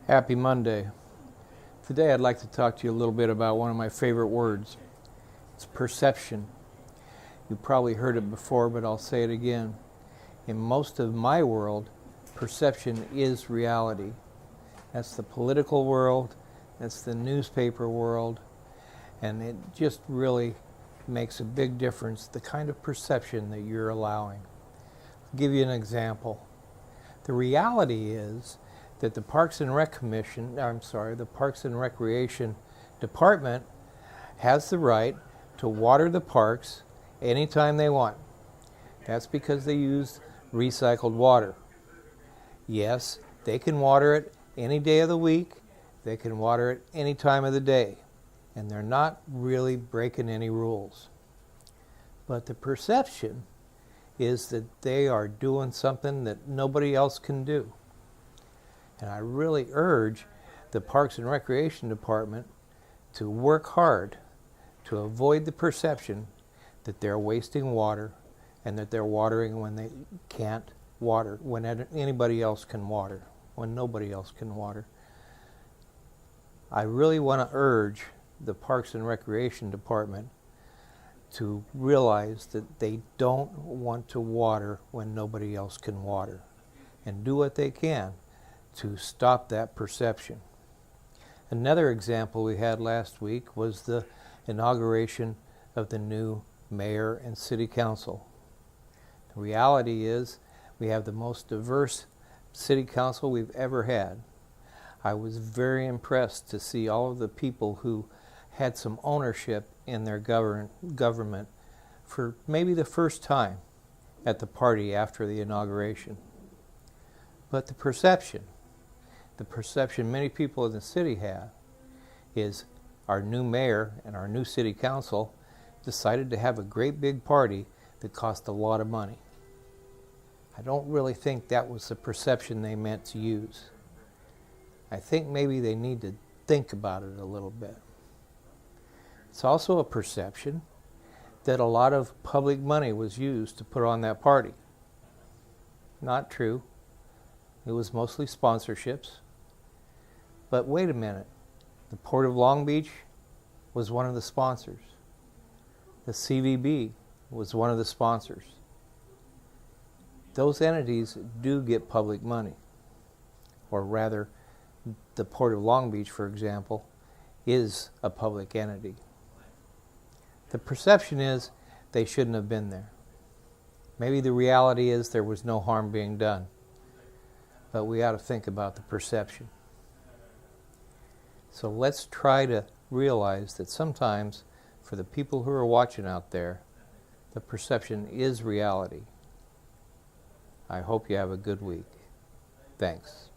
Happy Monday. Today I'd like to talk to you a little bit about one of my favorite words. It's perception. You've probably heard it before, but I'll say it again. In most of my world, perception is reality. That's the political world, that's the newspaper world, and it just really makes a big difference, the kind of perception that you're allowing. I'll give you an example. The reality is that the Parks and Recreation Department has the right to water the parks anytime they want. That's because they use recycled water. Yes, they can water it any day of the week, they can water it any time of the day, and they're not really breaking any rules. But the perception is that they are doing something that nobody else can do. And I really urge the Parks and Recreation Department to work hard to avoid the perception that they're wasting water and that they're watering when they can't water, when anybody else can water, when nobody else can water. I really want to urge the Parks and Recreation Department to realize that they don't want to water when nobody else can water, and do what they can to stop that perception. Another example we had last week was the inauguration of the new mayor and city council. The reality is we have the most diverse city council we've ever had. I was very impressed to see all of the people who had some ownership in their government for maybe the first time at the party after the inauguration. But the perception many people in the city have is our new mayor and our new city council decided to have a great big party that cost a lot of money. I don't really think that was the perception they meant to use. I think maybe they need to think about it a little bit. It's also a perception that a lot of public money was used to put on that party. Not true. It was mostly sponsorships. But wait a minute, the Port of Long Beach was one of the sponsors. The CVB was one of the sponsors. Those entities do get public money. Or rather, the Port of Long Beach, for example, is a public entity. The perception is they shouldn't have been there. Maybe the reality is there was no harm being done. But we ought to think about the perception. So let's try to realize that sometimes, for the people who are watching out there, the perception is reality. I hope you have a good week. Thanks.